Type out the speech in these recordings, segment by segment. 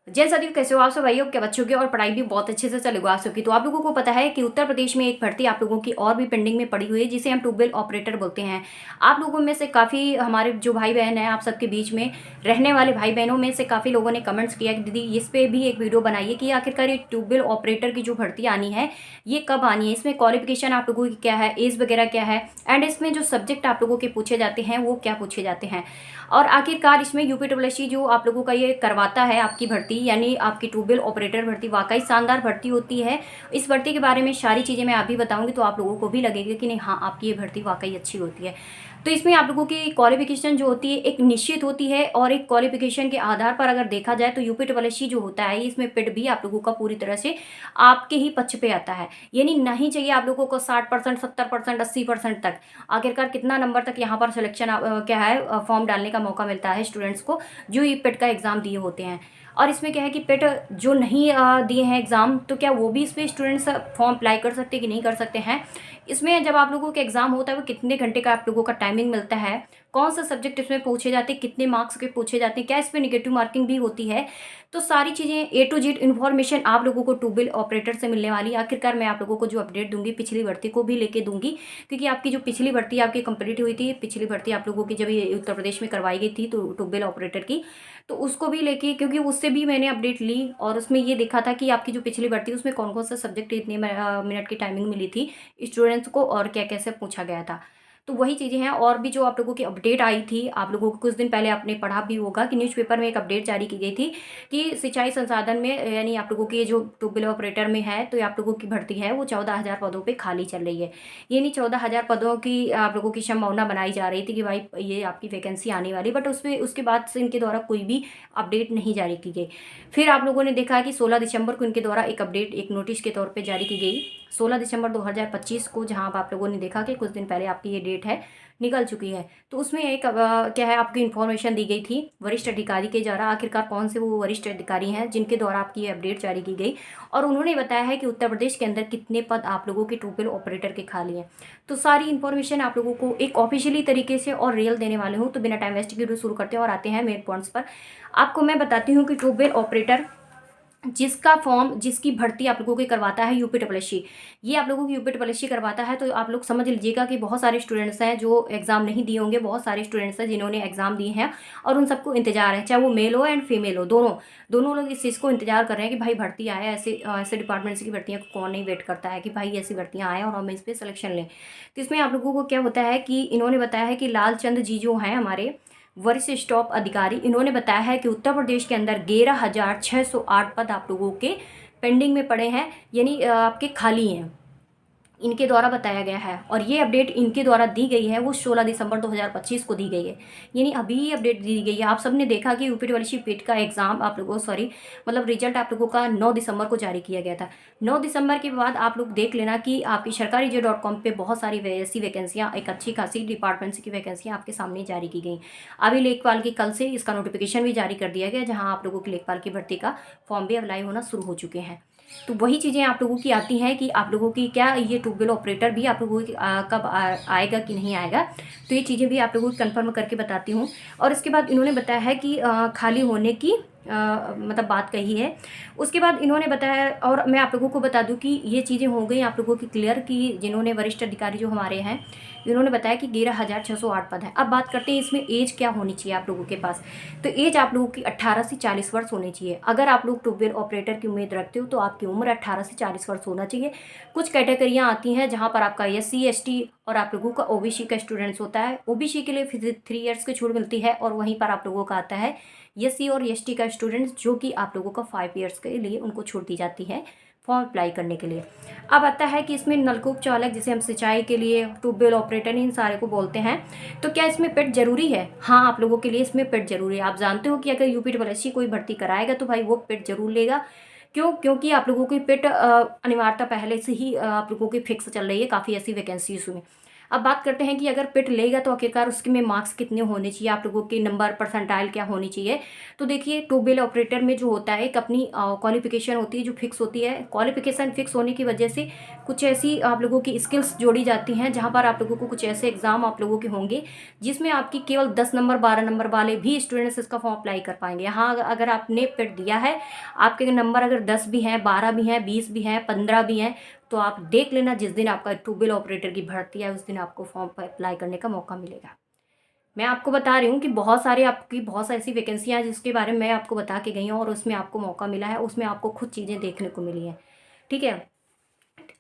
जय सदी, कैसे हो आप सब भाइयों? क्या बच्चों की और पढ़ाई भी बहुत अच्छे से चलेगा आप सबकी। तो आप लोगों को पता है कि उत्तर प्रदेश में एक भर्ती आप लोगों की और भी पेंडिंग में पड़ी हुई है, जिसे हम ट्यूबवेल ऑपरेटर बोलते हैं। आप लोगों में से काफ़ी हमारे जो भाई बहन हैं, आप सबके बीच में रहने वाले भाई बहनों में से काफ़ी लोगों ने कमेंट्स किया कि दीदी इस पर भी एक वीडियो बनाइए कि आखिरकार ये ट्यूबवेल ऑपरेटर की जो भर्ती आनी है ये कब आनी है, इसमें क्वालिफिकेशन आप लोगों की क्या है, एज वगैरह क्या है, एंड इसमें जो सब्जेक्ट आप लोगों के पूछे जाते हैं वो क्या पूछे जाते हैं। और आखिरकार इसमें यूपीडब्ल्यूएससी जो आप लोगों का ये करवाता है आपकी भर्ती, यानी आपकी ट्यूबवेल ऑपरेटर भर्ती वाकई शानदार भर्ती होती है। इस भर्ती के बारे में सारी चीज़ें मैं अभी बताऊंगी, तो आप लोगों को भी लगेगा कि नहीं हाँ आपकी ये भर्ती वाकई अच्छी होती है। तो इसमें आप लोगों की क्वालिफिकेशन जो होती है एक निश्चित होती है, और एक क्वालिफिकेशन के आधार पर अगर देखा जाए तो यूपीडब्ल्यूएससी जो होता है इसमें पिट भी आप लोगों का पूरी तरह से आपके ही पक्ष पे आता है। यानी नहीं चाहिए आप लोगों को 60%, 70%, 80% तक। आखिरकार कितना नंबर तक यहाँ पर सिलेक्शन क्या है फॉर्म डालने का मौका मिलता है स्टूडेंट्स को जो ये पेट का एग्ज़ाम दिए होते हैं। और इसमें क्या है कि पेट जो नहीं दिए हैं एग्ज़ाम, तो क्या वो भी इस पर स्टूडेंट्स फॉर्म अप्लाई कर सकते हैं कि नहीं कर सकते हैं। इसमें जब आप लोगों के एग्ज़ाम होता है वो कितने घंटे का आप लोगों का टाइमिंग मिलता है, कौन सा सब्जेक्ट इसमें पूछे जाते हैं, कितने मार्क्स के पूछे जाते हैं, क्या इस पर निगेटिव मार्किंग भी होती है। तो सारी चीज़ें ए टू जेड इन्फॉर्मेशन आप लोगों को ट्यूबवेल ऑपरेटर से मिलने वाली है। आखिरकार मैं आप लोगों को जो अपडेट दूंगी पिछली भर्ती को भी लेके दूंगी, क्योंकि आपकी जो पिछली भर्ती आपकी कंप्लीट हुई थी, पिछली भर्ती आप लोगों की जब ये उत्तर प्रदेश में करवाई गई थी तो ट्यूबवेल ऑपरेटर की, तो उसको भी लेके, क्योंकि उससे भी मैंने अपडेट ली और उसमें ये देखा था कि आपकी जो पिछली भर्ती उसमें कौन कौन सा सब्जेक्ट इतने मिनट की टाइमिंग मिली थी स्टूडेंट्स को और क्या कैसे पूछा गया था। तो वही चीज़ें हैं। और भी जो आप लोगों की अपडेट आई थी, आप लोगों को कुछ दिन पहले आपने पढ़ा भी होगा कि न्यूज़पेपर में एक अपडेट जारी की गई थी कि सिंचाई संसाधन में, यानी आप लोगों की ये जो ट्यूबवेल ऑपरेटर में है, तो ये आप लोगों की भर्ती है वो 14,000 पदों पे खाली चल रही है। ये नहीं 14,000 पदों की आप लोगों की संभावना बनाई जा रही थी कि भाई ये आपकी वैकेंसी आने वाली, बट उसमें उसके बाद से इनके द्वारा कोई भी अपडेट नहीं जारी की गई। फिर आप लोगों ने देखा कि 16 दिसंबर को इनके द्वारा एक अपडेट एक नोटिस के तौर पर जारी की गई, 16 दिसंबर 2025 को, जहाँ आप लोगों ने देखा कि कुछ दिन पहले आपकी ये डेट है निकल चुकी है। तो उसमें एक क्या है आपकी इन्फॉर्मेशन दी गई थी वरिष्ठ अधिकारी के द्वारा। आखिरकार कौन से वो वरिष्ठ अधिकारी हैं जिनके द्वारा आपकी ये अपडेट जारी की गई, और उन्होंने बताया है कि उत्तर प्रदेश के अंदर कितने पद आप लोगों के ट्यूबवेल ऑपरेटर के खाली हैं। तो सारी इन्फॉर्मेशन आप लोगों को एक ऑफिशियली तरीके से और रियल देने वाले हूँ। तो बिना टाइम वेस्ट के शुरू करते हैं और आते हैं मेन पॉइंट्स पर। आपको मैं बताती हूँ कि ट्यूबवेल ऑपरेटर जिसका फॉर्म, जिसकी भर्ती आप लोगों की करवाता है यूपीडब्ल्यूएससी, ये आप लोगों की यूपीडब्ल्यूएससी करवाता है। तो आप लोग समझ लीजिएगा कि बहुत सारे स्टूडेंट्स हैं जो एग्ज़ाम नहीं दिए होंगे, बहुत सारे स्टूडेंट्स हैं जिन्होंने एग्ज़ाम दिए हैं और उन सबको इंतजार है, चाहे वो मेल हो एंड फीमेल हो, दोनों दोनों लोग इस चीज़ को इंतजार कर रहे हैं कि भाई भर्ती आए। ऐसे ऐसे डिपार्टमेंट्स की भर्तियाँ को कौन नहीं वेट करता है कि भाई ऐसी भर्तियाँ आएँ और हम इस पर सिलेक्शन लें। तो इसमें आप लोगों को क्या होता है कि इन्होंने बताया है कि लालचंद जी जो हैं हमारे वरिष्ठ स्टॉप अधिकारी, इन्होंने बताया है कि उत्तर प्रदेश के अंदर 11,608 पद आप लोगों के पेंडिंग में पड़े हैं, यानी आपके खाली हैं, इनके द्वारा बताया गया है। और ये अपडेट इनके द्वारा दी गई है वो 16 दिसंबर 2025 को दी गई है, यानी अभी ये अपडेट दी गई है। आप सबने देखा कि यूपीडब्ल्यूएससी पेट का एग्जाम आप लोगों सॉरी मतलब रिजल्ट आप लोगों का 9 दिसंबर को जारी किया गया था। 9 दिसंबर के बाद आप लोग देख लेना कि आपकी सरकारी.com पे बहुत सारी ऐसी वैकेंसियाँ, एक अच्छी खासी डिपार्टमेंट्स की वैकेंसियाँ आपके सामने जारी की गई। अभी लेखपाल की कल से इसका नोटिफिकेशन भी जारी कर दिया गया, जहाँ आप लोगों की लेखपाल की भर्ती का फॉर्म भी अप्लाई होना शुरू हो चुके हैं। तो वही चीज़ें आप लोगों की आती हैं कि आप लोगों की क्या ये ट्यूबवेल ऑपरेटर भी आप लोगों की कब आएगा कि नहीं आएगा। तो ये चीज़ें भी आप लोगों को कंफर्म करके बताती हूँ। और इसके बाद इन्होंने बताया है कि खाली होने की मतलब बात कही है। उसके बाद इन्होंने बताया, और मैं आप लोगों को बता दूं कि ये चीज़ें हो गई आप लोगों की क्लियर, कि जिन्होंने वरिष्ठ अधिकारी जो हमारे हैं इन्होंने बताया कि 11,608 पद है। अब बात करते हैं इसमें एज क्या होनी चाहिए आप लोगों के पास। तो एज आप लोगों की 18 से 40 वर्ष होनी चाहिए। अगर आप लोग ट्यूबवेल ऑपरेटर की उम्मीद रखते हो तो आपकी उम्र 18 से 40 वर्ष होना चाहिए। कुछ कैटेगरियाँ आती हैं जहाँ पर आपका SC ST और आप लोगों का OBC का स्टूडेंट्स होता है। OBC के लिए 3 ईयर्स की छूट मिलती है, और वहीं पर आप लोगों का आता है SC और ST का स्टूडेंट्स, जो कि आप लोगों का 5 ईयर्स के लिए उनको छूट दी जाती है फॉर्म अप्लाई करने के लिए। अब आता है कि इसमें नलकूप चालक, जिसे हम सिंचाई के लिए ट्यूबवेल ऑपरेटर इन सारे को बोलते हैं, तो क्या इसमें पेट जरूरी है? हाँ, आप लोगों के लिए इसमें पेट जरूरी है। आप जानते हो कि अगर यूपीडब्ल्यूएससी कोई भर्ती कराएगा तो भाई वो पेट जरूर लेगा। क्यों? क्योंकि आप लोगों की पेट अनिवार्यता पहले से ही आप लोगों की फिक्स चल रही है काफ़ी ऐसी वैकेंसीज में। अब बात करते हैं कि अगर पिट लेगा तो आखिरकार उसके में मार्क्स कितने होने चाहिए, आप लोगों के नंबर परसेंटाइल क्या होनी चाहिए। तो देखिए ट्यूबवेल ऑपरेटर में जो होता है एक अपनी क्वालिफिकेशन होती है जो फिक्स होती है। क्वालिफिकेशन फिक्स होने की वजह से कुछ ऐसी आप लोगों की स्किल्स जोड़ी जाती हैं, जहाँ पर आप लोगों को कुछ ऐसे एग्जाम आप लोगों के होंगे जिसमें आपकी केवल 10 नंबर 12 नंबर वाले भी स्टूडेंट्स इसका फॉर्म अप्लाई कर पाएंगे। यहाँ अगर आपने पिट दिया है, आपके नंबर अगर 10 भी हैं, 12 भी हैं, 20 भी हैं, 15 भी हैं, तो आप देख लेना जिस दिन आपका ट्यूबवेल ऑपरेटर की भर्ती है उस दिन आपको फॉर्म पर अप्लाई करने का मौका मिलेगा। मैं आपको बता रही हूँ कि बहुत सारी ऐसी वैकेंसियाँ हैं जिसके बारे में मैं आपको बता के गई हूँ और उसमें आपको मौका मिला है, उसमें आपको खुद चीज़ें देखने को मिली हैं। ठीक है,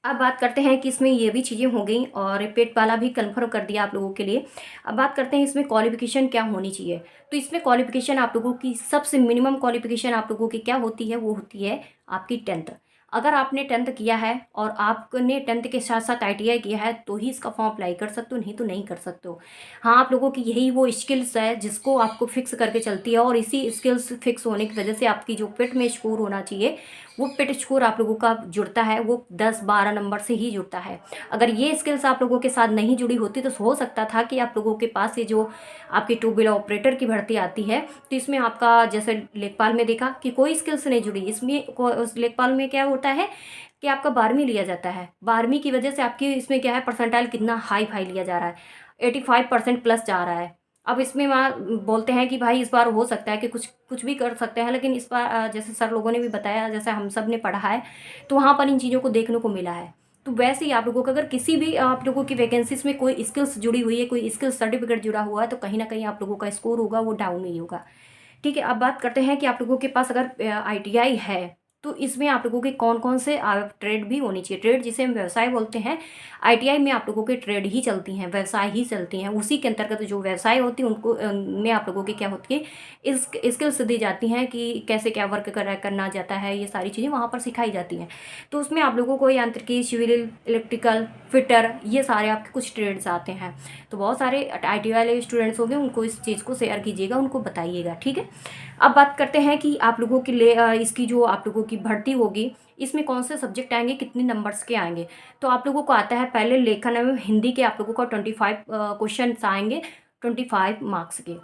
अब बात करते हैं कि इसमें ये भी चीज़ें हो गई और पेट वाला भी कन्फर्म कर दिया आप लोगों के लिए। अब बात करते हैं इसमें क्वालिफिकेशन क्या होनी चाहिए। तो इसमें क्वालिफिकेशन आप लोगों की सबसे मिनिमम क्वालिफिकेशन आप लोगों की क्या होती है, वो होती है आपकी 10th। अगर आपने 10th किया है और आपने 10th के साथ साथ ITI किया है तो ही इसका फॉर्म अप्लाई कर सकते हो, नहीं तो नहीं कर सकते हो। हाँ, आप लोगों की यही वो स्किल्स है जिसको आपको फिक्स करके चलती है और इसी स्किल्स फिक्स होने की वजह से आपकी जो पिट में स्कोर होना चाहिए वो पिट स्कोर आप लोगों का जुड़ता है, वो 10-12 नंबर से ही जुड़ता है। अगर ये स्किल्स आप लोगों के साथ नहीं जुड़ी होती तो हो सकता था कि आप लोगों के पास ये जो आपकी ट्यूबवेल ऑपरेटर की भर्ती आती है तो इसमें आपका जैसे लेखपाल में देखा कि कोई स्किल्स नहीं जुड़ी। इसमें उस लेखपाल में क्या होता है कि आपका 12वीं लिया जाता है, 12वीं की वजह से आपकी इसमें क्या है परसेंटाइल कितना हाई फाई लिया जा रहा है, 85% प्लस जा रहा है। अब इसमें वहाँ बोलते हैं कि भाई इस बार हो सकता है कि कुछ कुछ भी कर सकते हैं, लेकिन इस बार जैसे सर लोगों ने भी बताया, जैसे हम सब ने पढ़ा है तो वहाँ पर इन चीज़ों को देखने को मिला है। तो वैसे ही आप लोगों को अगर किसी भी आप लोगों की वैकेंसीज में कोई स्किल्स जुड़ी हुई है, कोई स्किल्स सर्टिफिकेट जुड़ा हुआ है तो कहीं ना कहीं आप लोगों का स्कोर होगा वो डाउन ही होगा। ठीक है, अब बात करते हैं कि आप लोगों के पास अगर ITI है तो इसमें आप लोगों के कौन कौन से ट्रेड भी होनी चाहिए। ट्रेड जिसे हम व्यवसाय बोलते हैं, ITI में आप लोगों के ट्रेड ही चलती हैं, व्यवसाय ही चलती हैं। उसी के अंतर्गत जो व्यवसाय होती है उनको में आप लोगों की क्या होती है इस स्किल्स दी जाती हैं कि कैसे क्या वर्क करना जाता है, ये सारी चीज़ें वहाँ पर सिखाई जाती हैं। तो उसमें आप लोगों को यांत्रिकी, सिविल, इलेक्ट्रिकल, फिटर, ये सारे आपके कुछ ट्रेड्स आते हैं। तो बहुत सारे ITI वाले स्टूडेंट्स होंगे, उनको इस चीज़ को शेयर कीजिएगा, उनको बताइएगा। ठीक है, अब बात करते हैं कि आप लोगों के लिए इसकी जो आप लोगों की भर्ती होगी इसमें कौन से सब्जेक्ट आएंगे, कितने नंबर्स के आएंगे। तो आप लोगों को आता है पहले लेखन एवं हिंदी के आप लोगों को 25 क्वेश्चन आएंगे, 25 मार्क्स के।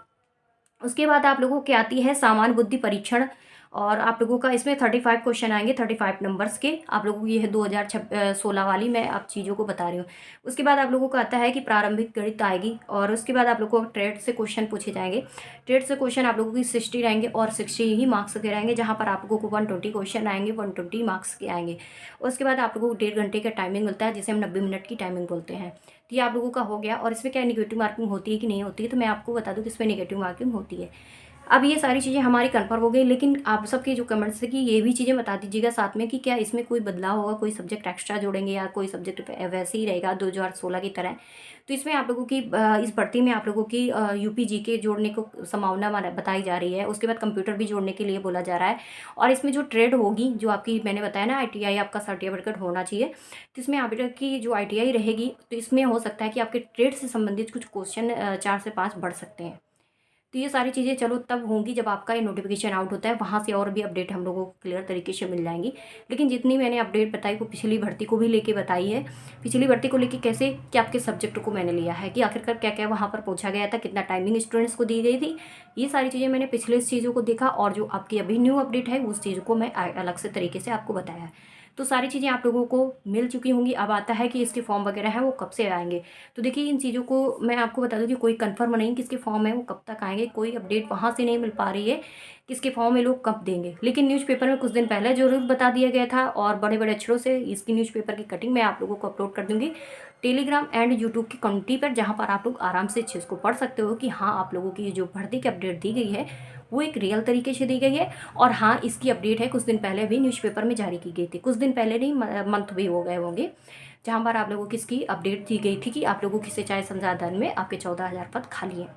उसके बाद आप लोगों की आती है सामान्य बुद्धि परीक्षण और आप लोगों का इसमें 35 क्वेश्चन आएंगे, 35 नंबर्स के। आप लोगों की ये है 2016 वाली, मैं आप चीज़ों को बता रही हूँ। उसके बाद आप लोगों को आता है कि प्रारंभिक गणित आएगी और उसके बाद आप लोगों को ट्रेड से क्वेश्चन पूछे जाएंगे। ट्रेड से क्वेश्चन आप लोगों की 60 रहेंगे और 60 ही मार्क्स के रहेंगे, जहाँ पर आप लोगों को 120 क्वेश्चन आएंगे, 120 मार्क्स के आएंगे। उसके बाद आप लोगों को 1.5 घंटे का टाइमिंग मिलता है जिसे हम 90 मिनट की टाइमिंग बोलते हैं। तो ये आप लोगों का हो गया। और इसमें क्या निगेटिव मार्किंग होती है कि नहीं होती है, तो मैं आपको बता दूं कि इसमें निगेटिव मार्किंग होती है। अब ये सारी चीज़ें हमारी कन्फर्म हो गई, लेकिन आप सबके जो कमेंट्स थे कि ये भी चीज़ें बता दीजिएगा साथ में कि क्या इसमें कोई बदलाव होगा, कोई सब्जेक्ट एक्स्ट्रा जोड़ेंगे या कोई सब्जेक्ट वैसे ही रहेगा 2016 की तरह। तो इसमें आप लोगों की इस भर्ती में आप लोगों की UPGK जोड़ने को संभावना बताई जा रही है। उसके बाद कंप्यूटर भी जोड़ने के लिए बोला जा रहा है। और इसमें जो ट्रेड होगी, जो आपकी मैंने बताया ना ITI आपका सर्टिफिकेट होना चाहिए, तो इसमें आपकी जो ITI रहेगी तो इसमें हो सकता है कि आपके ट्रेड से संबंधित कुछ क्वेश्चन 4 से 5 बढ़ सकते हैं। तो ये सारी चीज़ें चलो तब होंगी जब आपका ये नोटिफिकेशन आउट होता है, वहाँ से और भी अपडेट हम लोगों को क्लियर तरीके से मिल जाएंगी। लेकिन जितनी मैंने अपडेट बताई वो पिछली भर्ती को भी लेके बताई है। पिछली भर्ती को लेके कैसे कि आपके सब्जेक्ट को मैंने लिया है कि आखिरकार क्या क्या वहाँ पर पूछा गया था, कितना टाइमिंग स्टूडेंट्स को दी गई थी, ये सारी चीज़ें मैंने पिछले चीज़ों को देखा और जो आपकी अभी न्यू अपडेट है उस चीज़ को मैं अलग से तरीके से आपको बताया है। तो सारी चीज़ें आप लोगों को मिल चुकी होंगी। अब आता है कि इसके फॉर्म वगैरह हैं वो कब से आएंगे। तो देखिए इन चीज़ों को मैं आपको बता दूं कि कोई कंफर्म नहीं किसके फॉर्म है वो कब तक आएंगे, कोई अपडेट वहाँ से नहीं मिल पा रही है किसके फॉर्म में लोग कब देंगे। लेकिन न्यूज़पेपर में कुछ दिन पहले जरूर बता दिया गया था और बड़े बड़े अक्षरों से इसकी न्यूज़पेपर की कटिंग मैं आप लोगों को अपलोड कर दूंगी टेलीग्राम एंड यूट्यूब की कम्युनिटी पर, जहाँ पर आप लोग आराम से इस चीज़ को पढ़ सकते हो कि हाँ आप लोगों की जो भर्ती की अपडेट दी गई है वो एक रियल तरीके से दी गई है। और हाँ इसकी अपडेट है कुछ दिन पहले भी न्यूज़पेपर में जारी की गई थी, कुछ दिन पहले नहीं मंथ भी हो गए होंगे, जहाँ पर आप लोगों की इसकी अपडेट दी गई थी कि आप लोगों की सिंचाई संसाधन में आपके 14,000 पद खाली हैं।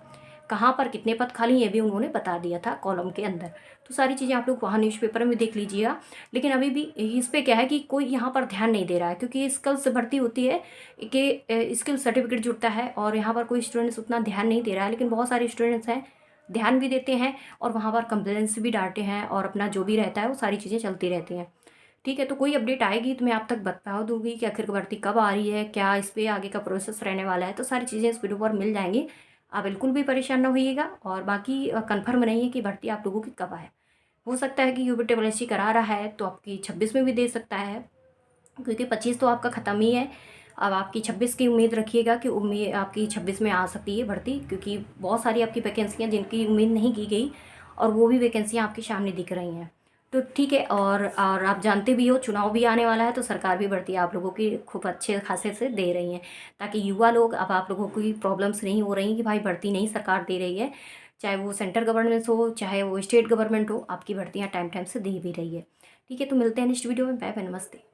कहाँ पर कितने पद खाली ये भी उन्होंने बता दिया था कॉलम के अंदर। तो सारी चीज़ें आप लोग वहाँ न्यूज़पेपर में देख लीजिएगा। लेकिन अभी भी इस पे क्या है कि कोई यहाँ पर ध्यान नहीं दे रहा है, क्योंकि स्किल्स भर्ती होती है कि स्किल सर्टिफिकेट जुड़ता है और यहाँ पर कोई स्टूडेंट्स उतना ध्यान नहीं दे रहा है। लेकिन बहुत सारे स्टूडेंट्स हैं ध्यान भी देते हैं और वहाँ पर कंप्लेंट्स भी डालते हैं और अपना जो भी रहता है वो सारी चीज़ें चलती रहती हैं। ठीक है, तो कोई अपडेट आएगी तो मैं आप तक बता दूँगी कि आखिर भर्ती कब आ रही है, क्या इस पे आगे का प्रोसेस रहने वाला है, तो सारी चीज़ें इस वीडियो पर मिल जाएँगी। आप बिल्कुल भी परेशान ना होइएगा और बाकी कन्फर्म नहीं है कि भर्ती आप लोगों की कब आए। हो सकता है कि यूपीट्रिपल करा रहा है तो आपकी 26 में भी दे सकता है, क्योंकि 25 तो आपका ख़त्म ही है। अब आपकी 26 की उम्मीद रखिएगा कि उम्मीद आपकी 26 में आ सकती है भर्ती, क्योंकि बहुत सारी आपकी वैकेंसियाँ जिनकी उम्मीद नहीं की गई और वो भी वैकेंसियाँ आपके सामने दिख रही हैं। तो ठीक है, और आप जानते भी हो चुनाव भी आने वाला है, तो सरकार भी भर्ती आप लोगों की खूब अच्छे खासे से दे रही हैं, ताकि युवा लोग, अब आप लोगों की प्रॉब्लम्स नहीं हो रही कि भाई भर्ती नहीं सरकार दे रही है, चाहे वो सेंट्रल गवर्नमेंट हो चाहे वो स्टेट गवर्नमेंट हो, आपकी भर्तियाँ टाइम टाइम से दे भी रही है। ठीक है, तो मिलते हैं नेक्स्ट वीडियो में। बाय बाय, नमस्ते।